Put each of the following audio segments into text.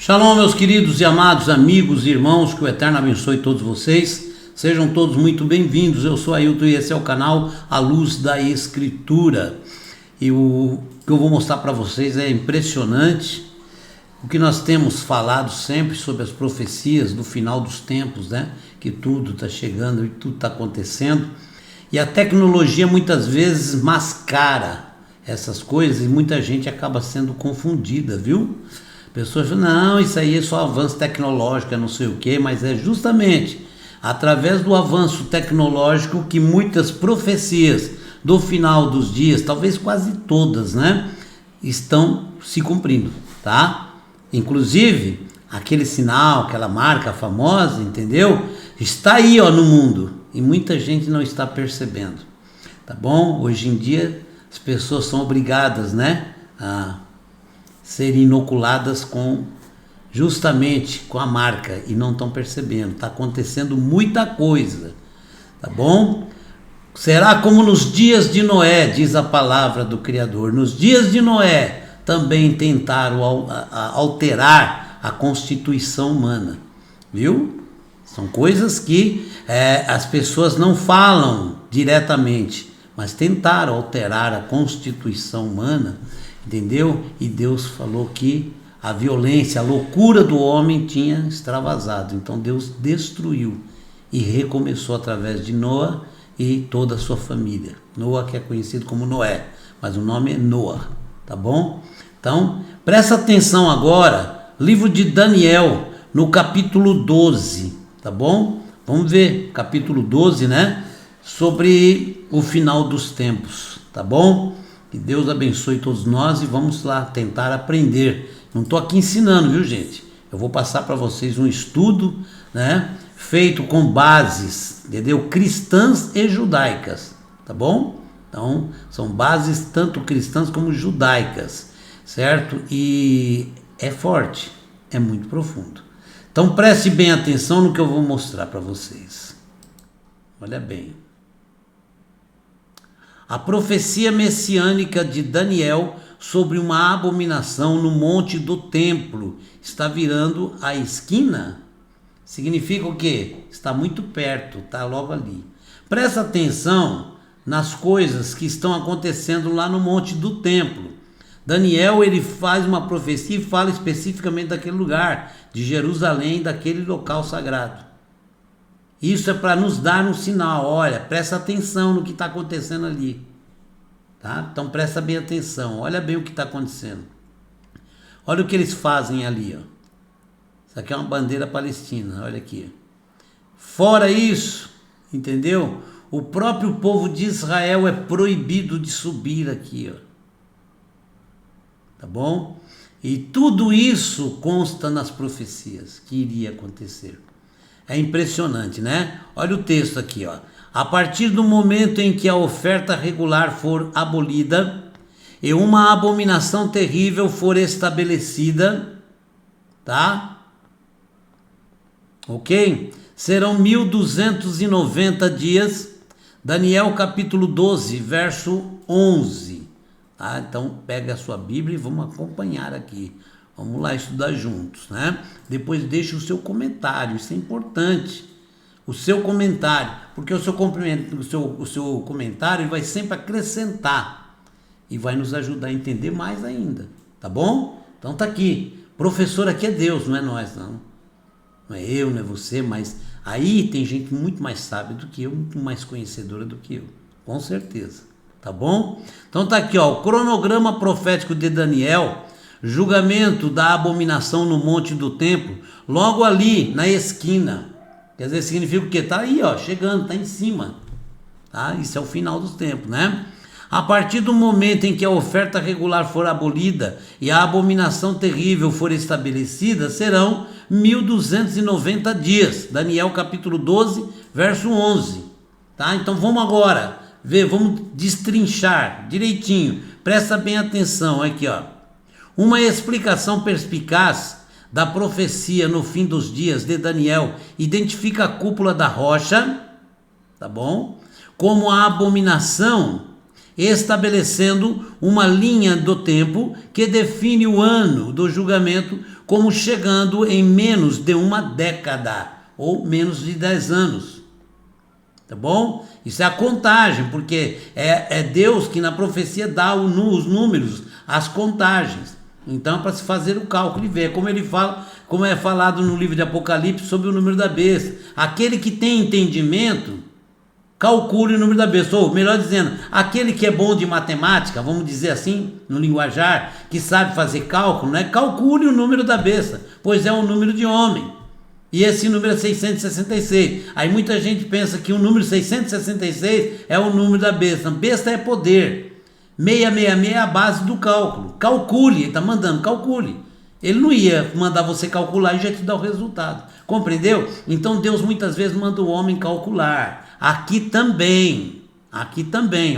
Shalom, meus queridos e amados amigos e irmãos, que o Eterno abençoe todos vocês. Sejam todos muito bem-vindos. Eu sou Ailton e esse é o canal A Luz da Escritura. E o que eu vou mostrar para vocês é impressionante. O que nós temos falado sempre sobre as profecias do final dos tempos, né? Que tudo está chegando e tudo está acontecendo. E a tecnologia muitas vezes mascara essas coisas e muita gente acaba sendo confundida, viu? Pessoas falam, não, isso aí é só avanço tecnológico, é não sei o quê, mas é justamente através do avanço tecnológico que muitas profecias do final dos dias, talvez quase todas, né, estão se cumprindo, tá? Inclusive, aquele sinal, aquela marca famosa, entendeu? Está aí, ó, no mundo e muita gente não está percebendo, tá bom? Hoje em dia as pessoas são obrigadas, né, a serem inoculadas justamente com a marca e não estão percebendo. Está acontecendo muita coisa, tá bom? Será como nos dias de Noé, diz a palavra do Criador. Nos dias de Noé também tentaram alterar a constituição humana, viu? São coisas que as pessoas não falam diretamente, mas tentaram alterar a constituição humana, entendeu? E Deus falou que a violência, a loucura do homem tinha extravasado. Então Deus destruiu e recomeçou através de Noa e toda a sua família. Noa, que é conhecido como Noé, mas o nome é Noa, tá bom? Então, presta atenção agora, livro de Daniel, no capítulo 12, tá bom? Vamos ver, capítulo 12, né? Sobre o final dos tempos, tá bom? Que Deus abençoe todos nós e vamos lá tentar aprender. Não estou aqui ensinando, viu, gente? Eu vou passar para vocês um estudo, né, feito com bases, entendeu? Cristãs e judaicas, tá bom? Então, são bases tanto cristãs como judaicas, certo? E é forte, é muito profundo. Então, preste bem atenção no que eu vou mostrar para vocês. Olha bem. A profecia messiânica de Daniel sobre uma abominação no monte do templo está virando a esquina? Significa o quê? Está muito perto, está logo ali. Presta atenção nas coisas que estão acontecendo lá no monte do templo. Daniel, ele faz uma profecia e fala especificamente daquele lugar, de Jerusalém, daquele local sagrado. Isso é para nos dar um sinal. Olha, presta atenção no que está acontecendo ali, tá? Então presta bem atenção, olha bem o que está acontecendo. Olha o que eles fazem ali, ó. Isso aqui é uma bandeira palestina, olha aqui. Fora isso, entendeu? O próprio povo de Israel é proibido de subir aqui, ó. Tá bom? E tudo isso consta nas profecias que iria acontecer. É impressionante, né? Olha o texto aqui, ó. A partir do momento em que a oferta regular for abolida e uma abominação terrível for estabelecida, tá? Ok? Serão 1290 dias. Daniel capítulo 12, verso 11. Tá? Então pega a sua Bíblia e vamos acompanhar aqui. Vamos lá estudar juntos, né? Depois deixe o seu comentário, isso é importante. O seu comentário, porque o seu comentário vai sempre acrescentar e vai nos ajudar a entender mais ainda, tá bom? Então tá aqui, professor aqui é Deus, não é nós não. Não é eu, não é você, mas aí tem gente muito mais sábia do que eu, muito mais conhecedora do que eu, com certeza, tá bom? Então tá aqui, ó, o cronograma profético de Daniel, julgamento da abominação no monte do templo, logo ali na esquina. Quer dizer, significa o quê? Está aí, ó, chegando, está em cima. Tá? Isso é o final dos tempos, né? A partir do momento em que a oferta regular for abolida e a abominação terrível for estabelecida, serão 1290 dias. Daniel capítulo 12, verso 11. Tá? Então vamos agora ver, vamos destrinchar direitinho. Presta bem atenção aqui, ó. Uma explicação perspicaz da profecia no fim dos dias de Daniel identifica a cúpula da rocha, tá bom? Como a abominação estabelecendo uma linha do tempo que define o ano do julgamento como chegando em menos de uma década, ou menos de 10 anos. Tá bom? Isso é a contagem, porque é Deus que na profecia dá os números, as contagens. Então, para se fazer o cálculo e ver, como ele fala, como é falado no livro de Apocalipse sobre o número da besta. Aquele que tem entendimento, calcule o número da besta. Ou, melhor dizendo, aquele que é bom de matemática, vamos dizer assim, no linguajar, que sabe fazer cálculo, né? Calcule o número da besta, pois é um número de homem. E esse número é 666. Aí muita gente pensa que o número 666 é o número da besta. Besta é poder. 666 é a base do cálculo. Calcule, ele está mandando, calcule. Ele não ia mandar você calcular e já te dar o resultado. Compreendeu? Então Deus muitas vezes manda o homem calcular. Aqui também,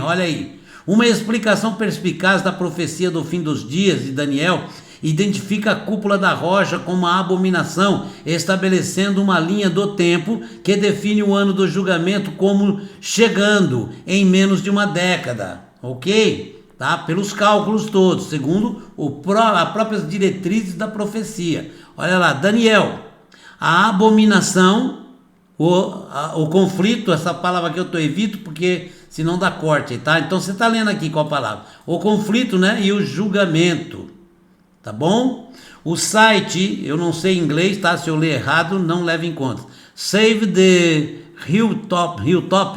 olha aí. Uma explicação perspicaz da profecia do fim dos dias de Daniel identifica a cúpula da rocha como uma abominação, estabelecendo uma linha do tempo que define o ano do julgamento como chegando em menos de uma década, ok? Tá? Pelos cálculos todos, segundo as próprias diretrizes da profecia. Olha lá, Daniel, a abominação, o conflito, essa palavra que eu evito porque senão dá corte, tá? Então você está lendo aqui qual palavra? O conflito, né? E o julgamento. Tá bom? O site, eu não sei inglês, tá? Se eu ler errado, não leve em conta. Save the Hilltop,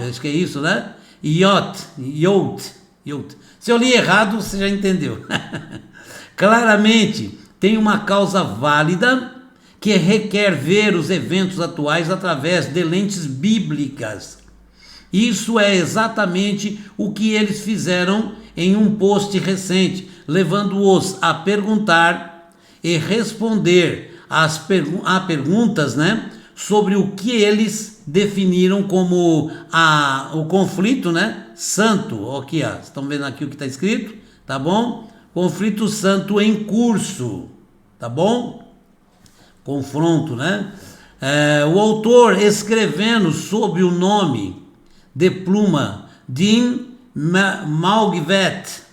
acho que é isso, né? Yacht. Se eu li errado, você já entendeu. Claramente, tem uma causa válida que requer ver os eventos atuais através de lentes bíblicas. Isso é exatamente o que eles fizeram em um post recente, levando-os a perguntar e responder a perguntas, né, sobre o que eles definiram como o conflito, né, santo. Aqui, ó, estão vendo aqui o que está escrito, tá bom? Conflito santo em curso, tá bom? Confronto, né? O autor escrevendo sob o nome de pluma Dean Malgvet,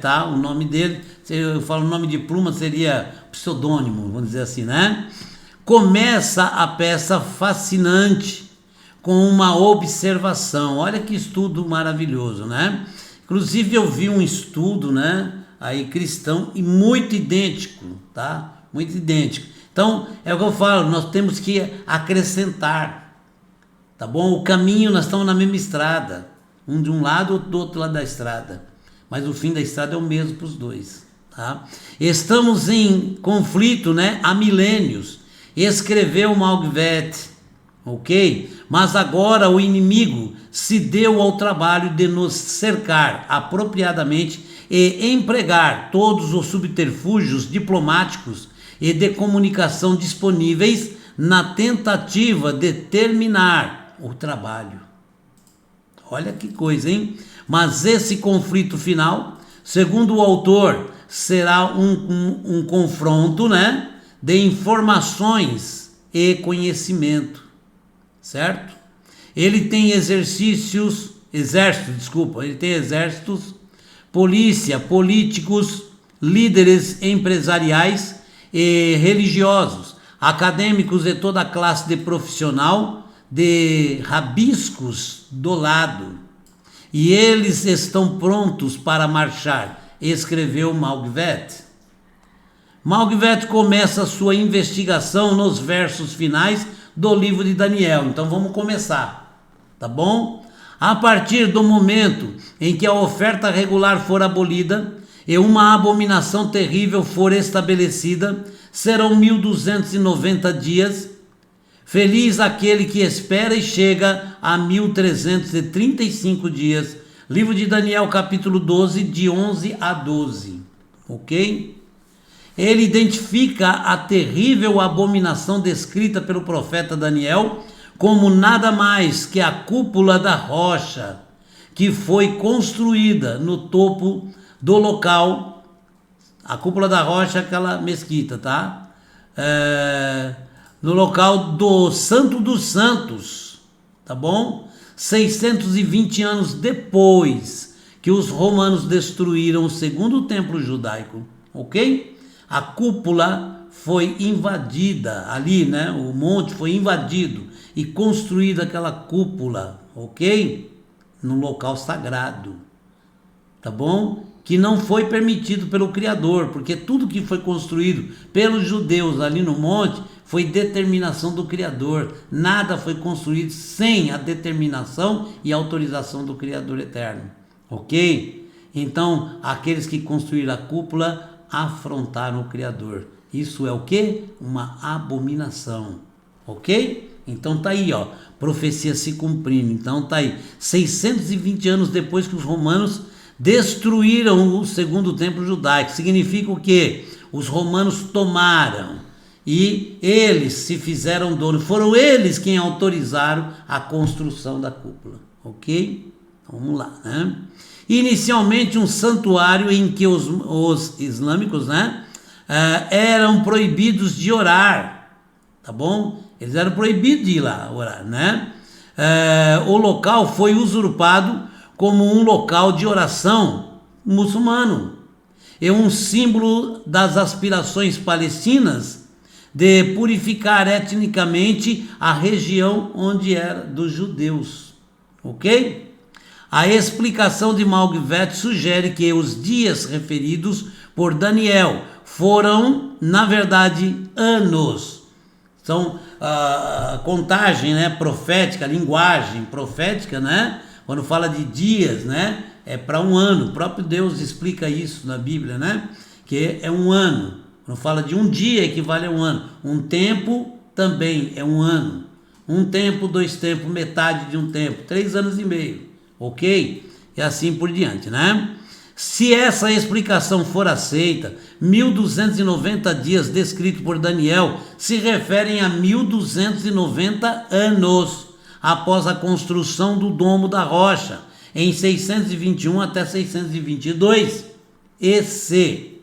tá? O nome dele, eu falo o nome de pluma, seria pseudônimo, vamos dizer assim, né? Começa a peça fascinante com uma observação. Olha que estudo maravilhoso, né? Inclusive eu vi um estudo, né, aí cristão e muito idêntico, tá? Muito idêntico. Então, é o que eu falo, nós temos que acrescentar, tá bom? O caminho, nós estamos na mesma estrada, um de um lado, outro do outro lado da estrada, mas o fim da estrada é o mesmo para os dois, tá? Estamos em conflito, né, há milênios, escreveu Malgvet, ok? Mas agora o inimigo se deu ao trabalho de nos cercar apropriadamente e empregar todos os subterfúgios diplomáticos e de comunicação disponíveis na tentativa de terminar o trabalho. Olha que coisa, hein? Mas esse conflito final, segundo o autor, será um confronto, né, de informações e conhecimento, certo? Ele tem exércitos, polícia, políticos, líderes empresariais e religiosos, acadêmicos e toda classe de profissional de rabiscos do lado. E eles estão prontos para marchar, escreveu Malgvet. Malgvet começa sua investigação nos versos finais do livro de Daniel. Então vamos começar, tá bom? A partir do momento em que a oferta regular for abolida e uma abominação terrível for estabelecida, serão 1290 dias. Feliz aquele que espera e chega a 1335 dias. Livro de Daniel, capítulo 12, de 11 a 12. Ok? Ele identifica a terrível abominação descrita pelo profeta Daniel como nada mais que a cúpula da rocha que foi construída no topo do local. A cúpula da rocha é aquela mesquita, tá? No local do Santo dos Santos, tá bom? 620 anos depois que os romanos destruíram o segundo templo judaico, ok? A cúpula foi invadida ali, né? O monte foi invadido e construída aquela cúpula, ok? No local sagrado, tá bom? Que não foi permitido pelo Criador, porque tudo que foi construído pelos judeus ali no monte foi determinação do Criador. Nada foi construído sem a determinação e autorização do Criador eterno, ok? Então, aqueles que construíram a cúpula afrontaram o Criador. Isso é o quê? Uma abominação, ok? Então tá aí, ó, profecia se cumprindo. Então tá aí, 620 anos depois que os romanos destruíram o segundo templo judaico. Significa o quê? Os romanos tomaram e eles se fizeram dono. Foram eles quem autorizaram a construção da cúpula, ok? Vamos lá, né? Inicialmente um santuário em que os islâmicos, né, eram proibidos de orar, tá bom? Eles eram proibidos de ir lá orar, né? O local foi usurpado como um local de oração muçulmano. É um símbolo das aspirações palestinas de purificar etnicamente a região onde era dos judeus, ok? A explicação de Malgvet sugere que os dias referidos por Daniel foram, na verdade, anos. São contagem, né, profética, linguagem profética, né? Quando fala de dias, né, é para um ano. O próprio Deus explica isso na Bíblia, né? Que é um ano. Quando fala de um dia, equivale a um ano. Um tempo também é um ano. Um tempo, 2 tempos, metade de um tempo, 3 anos e meio, ok? E assim por diante, né? Se essa explicação for aceita, 1290 dias descritos por Daniel se referem a 1290 anos após a construção do Domo da Rocha, em 621 até 622 EC.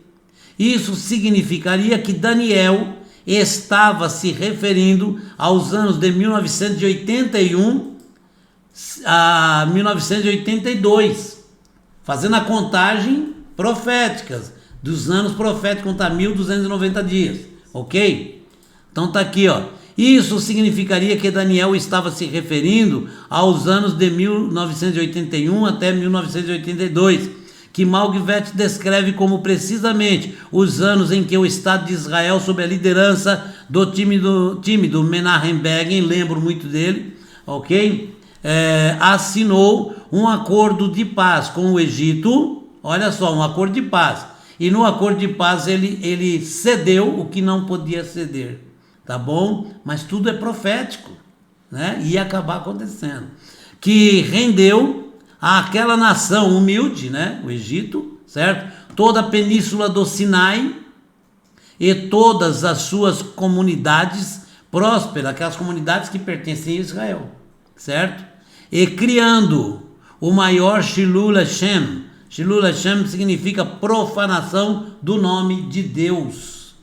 Isso significaria que Daniel estava se referindo aos anos de 1981 a 1982, fazendo a contagem profética dos anos proféticos, contar 1290 dias, ok? Então tá aqui, ó. Isso significaria que Daniel estava se referindo aos anos de 1981 até 1982, que Malgvet descreve como precisamente os anos em que o Estado de Israel, sob a liderança do tímido Menachem Begin, lembro muito dele, ok? Assinou um acordo de paz com o Egito. Olha só, um acordo de paz. E no acordo de paz ele cedeu o que não podia ceder, tá bom? Mas tudo é profético, né? Ia acabar acontecendo. Que rendeu àquela nação humilde, né? O Egito, certo? Toda a península do Sinai e todas as suas comunidades prósperas, aquelas comunidades que pertencem a Israel, certo? E criando o maior Shilul Hashem. Shilul Hashem significa profanação do nome de Deus,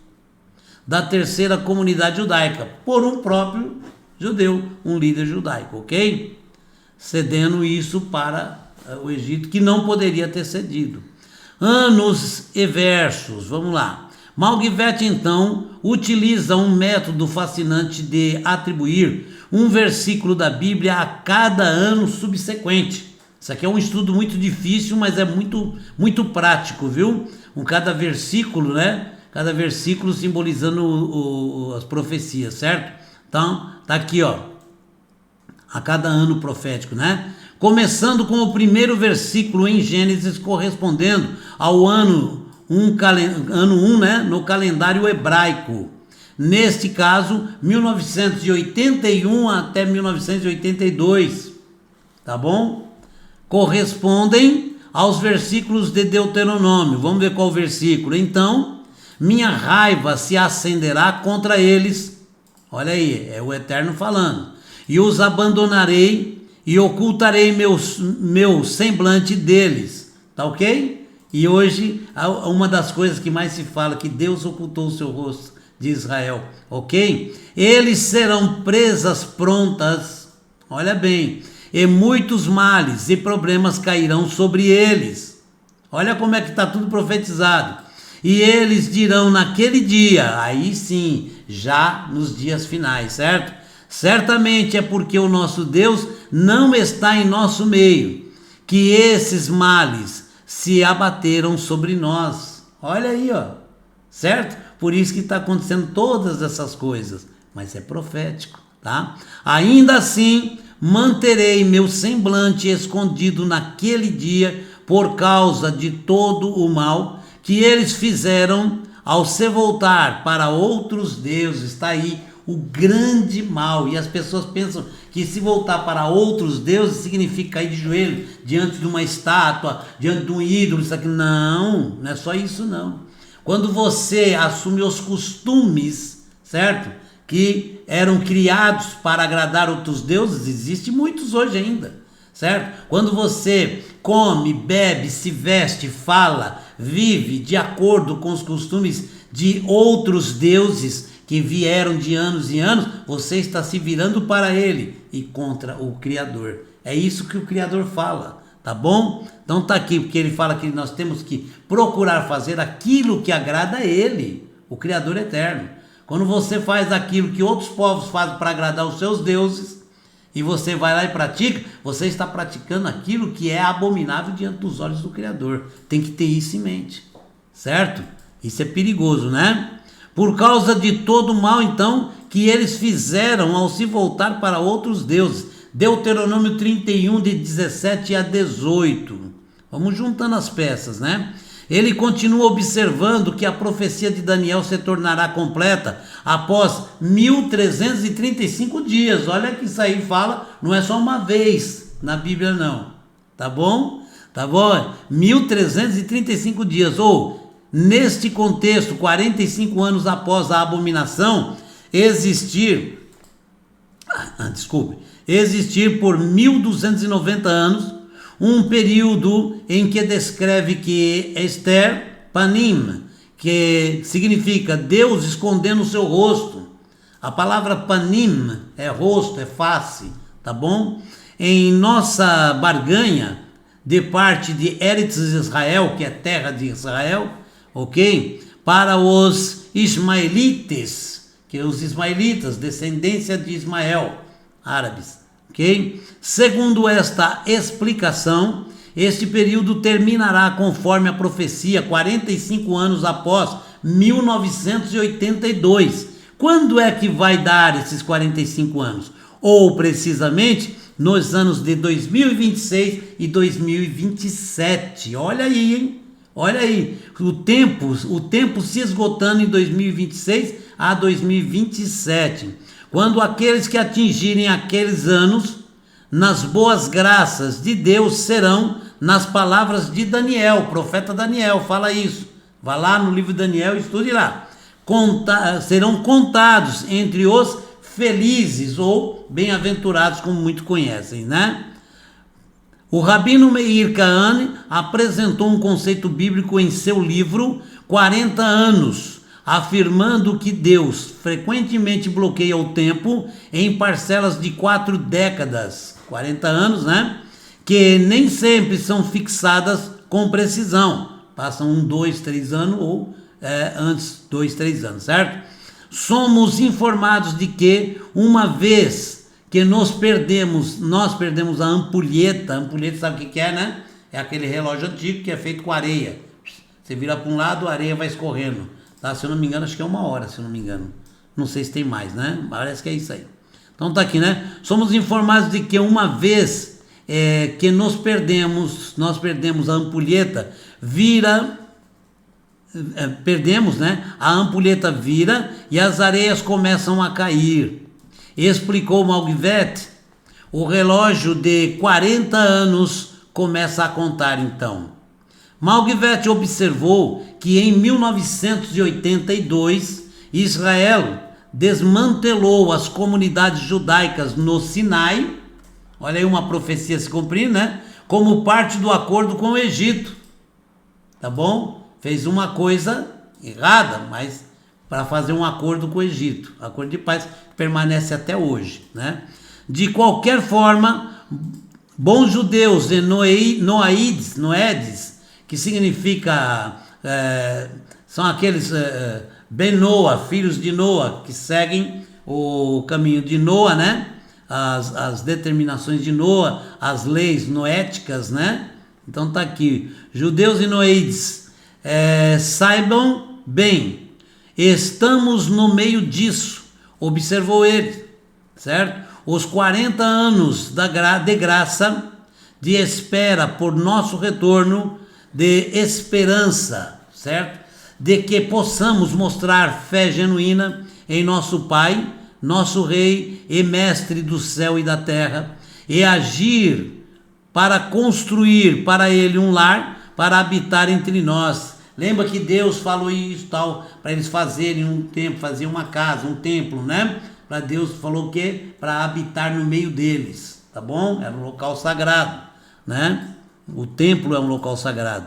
da terceira comunidade judaica, por um próprio judeu, um líder judaico, ok? Cedendo isso para o Egito, que não poderia ter cedido. Anos e versos, vamos lá. Malgvet, então, utiliza um método fascinante de atribuir um versículo da Bíblia a cada ano subsequente. Isso aqui é um estudo muito difícil, mas é muito prático, viu? Cada versículo, né? Cada versículo simbolizando as profecias, certo? Então, tá aqui, ó. A cada ano profético, né? Começando com o primeiro versículo em Gênesis, correspondendo ao ano 1, né? No calendário hebraico. Neste caso, 1981 até 1982, tá bom? Correspondem aos versículos de Deuteronômio. Vamos ver qual versículo. Então, minha raiva se acenderá contra eles. Olha aí, é o Eterno falando. E os abandonarei e ocultarei meu semblante deles. Tá ok? E hoje, uma das coisas que mais se fala, que Deus ocultou o seu rosto de Israel, ok? Eles serão presas prontas, olha bem, e muitos males e problemas cairão sobre eles. Olha como é que está tudo profetizado. E eles dirão naquele dia, aí sim, já nos dias finais, certo? Certamente é porque o nosso Deus não está em nosso meio, que esses males se abateram sobre nós. Olha aí, ó, certo? Por isso que está acontecendo todas essas coisas, mas é profético, tá? Ainda assim, manterei meu semblante escondido naquele dia por causa de todo o mal que eles fizeram ao se voltar para outros deuses. Está aí o grande mal, e as pessoas pensam que se voltar para outros deuses significa cair de joelho diante de uma estátua, diante de um ídolo, isso aqui. Não, não é só isso não. Quando você assume os costumes, certo? Que eram criados para agradar outros deuses, existem muitos hoje ainda, certo? Quando você come, bebe, se veste, fala, vive de acordo com os costumes de outros deuses que vieram de anos e anos, você está se virando para ele e contra o Criador. É isso que o Criador fala, tá bom? Então tá aqui, porque ele fala que nós temos que procurar fazer aquilo que agrada a ele, o Criador eterno. Quando você faz aquilo que outros povos fazem para agradar os seus deuses, e você vai lá e pratica, você está praticando aquilo que é abominável diante dos olhos do Criador. Tem que ter isso em mente, certo? Isso é perigoso, né? Por causa de todo o mal, então, que eles fizeram ao se voltar para outros deuses. Deuteronômio 31, de 17 a 18. Vamos juntando as peças, né? Ele continua observando que a profecia de Daniel se tornará completa após 1335 dias. Olha que isso aí fala, não é só uma vez na Bíblia não, tá bom? Tá bom? 1335 dias, ou neste contexto, 45 anos após a abominação existir por 1290 anos, um período em que descreve que Esther Panim, que significa Deus escondendo o seu rosto. A palavra Panim é rosto, é face, tá bom? Em nossa barganha, de parte de Eretz Israel, que é terra de Israel, ok? Para os ismaelites, que os ismaelitas, descendência de Ismael, árabes. Okay? Segundo esta explicação, este período terminará conforme a profecia 45 anos após 1982. Quando é que vai dar esses 45 anos? Ou precisamente nos anos de 2026 e 2027. Olha aí, hein? Olha aí, o tempo se esgotando em 2026 a 2027. Quando aqueles que atingirem aqueles anos, nas boas graças de Deus, serão, nas palavras de Daniel, profeta Daniel, fala isso. Vá lá no livro de Daniel e estude lá. Serão contados entre os felizes ou bem-aventurados, como muitos conhecem, né? O Rabino Meir Kahane apresentou um conceito bíblico em seu livro 40 anos, afirmando que Deus frequentemente bloqueia o tempo em parcelas de 4 décadas, 40 anos, né? Que nem sempre são fixadas com precisão. Passam 1, 2, 3 anos ou antes 2, 3 anos, certo? Somos informados de que uma vez que nós perdemos a ampulheta. Ampulheta sabe o que é, né? É aquele relógio antigo que é feito com areia. Você vira para um lado, a areia vai escorrendo. Tá? Se eu não me engano, acho que é 1 hora, se eu não me engano. Não sei se tem mais, né? Parece que é isso aí. Então tá aqui, né? Somos informados de que uma vez que nós perdemos a ampulheta, perdemos, né? A ampulheta vira e as areias começam a cair. Explicou Malgvet, o relógio de 40 anos começa a contar então. Malgvet observou que em 1982 Israel desmantelou as comunidades judaicas no Sinai, olha aí uma profecia se cumprindo, né? Como parte do acordo com o Egito, tá bom? Fez uma coisa errada, mas para fazer um acordo com o Egito, acordo de paz que permanece até hoje, né? De qualquer forma, bons judeus e Noedes, que significa, são aqueles Ben Noa, filhos de Noa, que seguem o caminho de Noa, né? As determinações de Noa, as leis noéticas, né? Então tá aqui, judeus e Noedes, saibam bem, estamos no meio disso, observou ele, certo? Os 40 anos de graça, de espera por nosso retorno, de esperança, certo? De que possamos mostrar fé genuína em nosso Pai, nosso Rei e Mestre do céu e da terra, e agir para construir para Ele um lar, para habitar entre nós. Lembra que Deus falou isso, tal, para eles fazerem um templo, fazer uma casa, um templo, né? Para Deus falou o quê? Para habitar no meio deles, tá bom? Era um local sagrado, né? O templo é um local sagrado.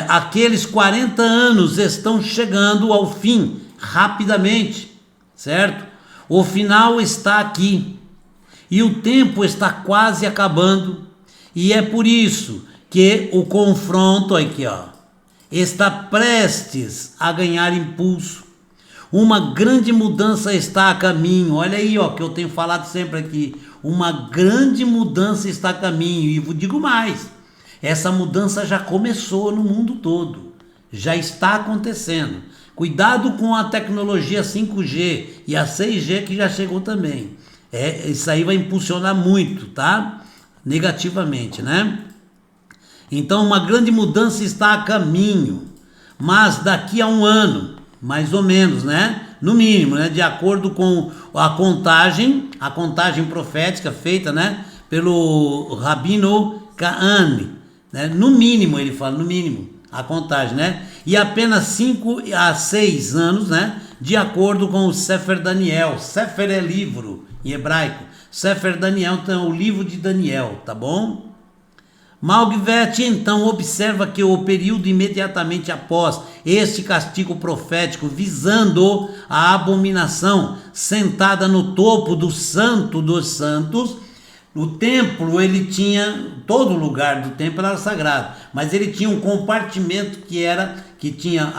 Aqueles 40 anos estão chegando ao fim, rapidamente, certo? O final está aqui, e o tempo está quase acabando, e é por isso que o confronto aqui, ó, está prestes a ganhar impulso. Uma grande mudança está a caminho. Olha aí, ó, que eu tenho falado sempre aqui. Uma grande mudança está a caminho. E digo mais, essa mudança já começou no mundo todo. Já está acontecendo. Cuidado com a tecnologia 5G e a 6G que já chegou também. Isso aí vai impulsionar muito, tá? Negativamente, né? Então uma grande mudança está a caminho. Mas daqui a um ano, mais ou menos, né? No mínimo, né? De acordo com a contagem profética feita, né? Pelo Rabino Kahane, né? No mínimo, ele fala, no mínimo, a contagem, né? E apenas 5 a 6 anos, né? De acordo com o Sefer Daniel. Sefer é livro em hebraico. Sefer Daniel, então, é o livro de Daniel, tá bom? Malgvet então observa que o período imediatamente após este castigo profético, visando a abominação sentada no topo do Santo dos Santos, o templo, ele tinha, todo lugar do templo era sagrado, mas ele tinha um compartimento que tinha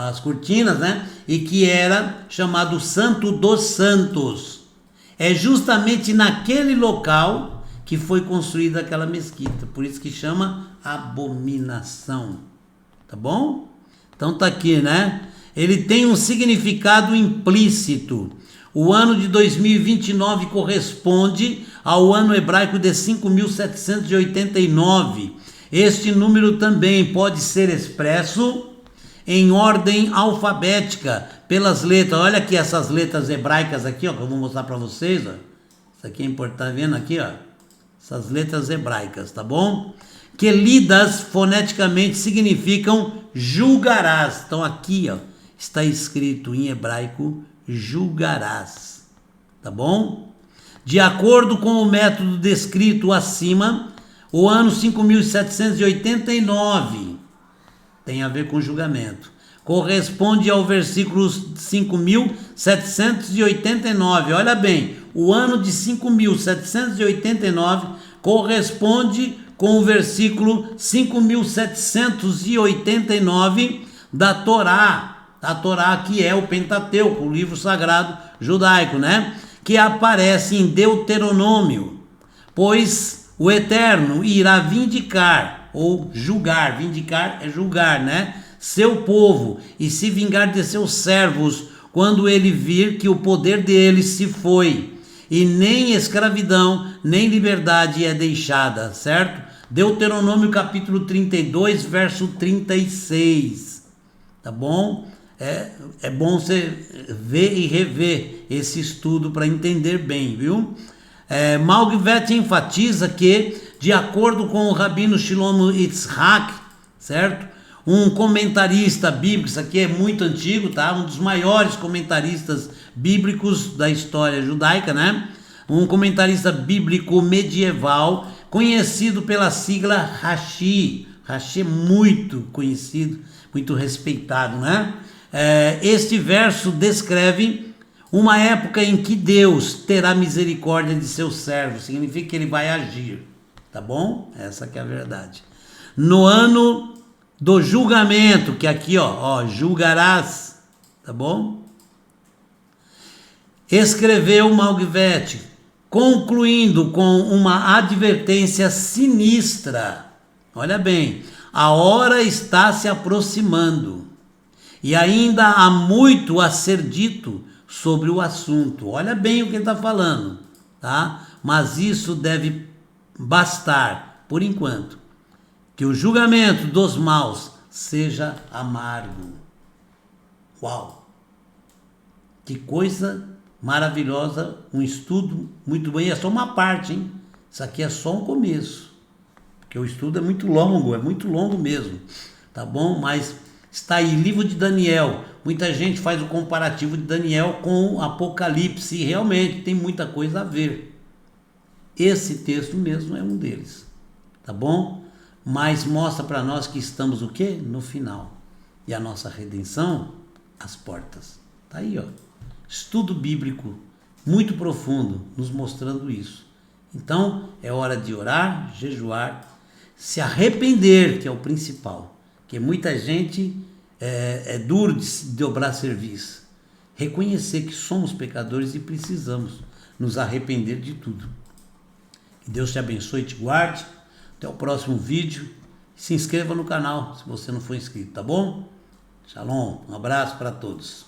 as cortinas, né? E que era chamado Santo dos Santos. É justamente naquele local que foi construída aquela mesquita, por isso que chama abominação, tá bom? Então tá aqui, né? Ele tem um significado implícito. O ano de 2029 corresponde ao ano hebraico de 5.789. Este número também pode ser expresso em ordem alfabética pelas letras. Olha aqui essas letras hebraicas aqui, ó, que eu vou mostrar para vocês, ó. Isso aqui é importante, tá vendo aqui, ó? Essas letras hebraicas, tá bom? Que lidas foneticamente significam julgarás. Então aqui, ó, está escrito em hebraico julgarás, tá bom? De acordo com o método descrito acima, o ano 5.789 tem a ver com julgamento. Corresponde ao versículo 5.789. Olha bem, o ano de 5.789 corresponde com o versículo 5.789 da Torá. A Torá, que é o Pentateuco, o livro sagrado judaico, né? Que aparece em Deuteronômio. Pois o Eterno irá vindicar, ou julgar, vindicar é julgar, né? Seu povo, e se vingar de seus servos, quando ele vir que o poder deles se foi, e nem escravidão, nem liberdade é deixada, certo? Deuteronômio capítulo 32, verso 36, tá bom? É bom você ver e rever esse estudo para entender bem, viu? Malgvet enfatiza que, de acordo com o Rabino Shlomo Yitzhak, certo? Um comentarista bíblico, isso aqui é muito antigo, tá? Um dos maiores comentaristas bíblicos da história judaica, né? Um comentarista bíblico medieval, conhecido pela sigla Rashi. Rashi é muito conhecido, muito respeitado, né? Este verso descreve Uma época em que Deus terá misericórdia de seus servos, significa que ele vai agir, tá bom? Essa que é a verdade. No ano do julgamento, que aqui, ó, julgarás, tá bom? Escreveu Malgvet, concluindo com uma advertência sinistra. Olha bem, a hora está se aproximando e ainda há muito a ser dito sobre o assunto. Olha bem o que ele está falando, tá? Mas isso deve bastar, por enquanto, que o julgamento dos maus seja amargo. Uau! Que coisa maravilhosa, um estudo muito bem, é só uma parte, hein? Isso aqui é só um começo, porque o estudo é muito longo mesmo, tá bom? Mas está aí, livro de Daniel, muita gente faz o comparativo de Daniel com o Apocalipse, e realmente tem muita coisa a ver. Esse texto mesmo é um deles, tá bom? Mas mostra para nós que estamos o quê? No final. E a nossa redenção, às portas. Tá aí, ó. Estudo bíblico muito profundo, nos mostrando isso. Então, é hora de orar, jejuar, se arrepender, que é o principal. Porque muita gente é duro de se dobrar serviço. Reconhecer que somos pecadores e precisamos nos arrepender de tudo. Que Deus te abençoe e te guarde. Até o próximo vídeo. Se inscreva no canal se você não for inscrito, tá bom? Shalom, um abraço para todos.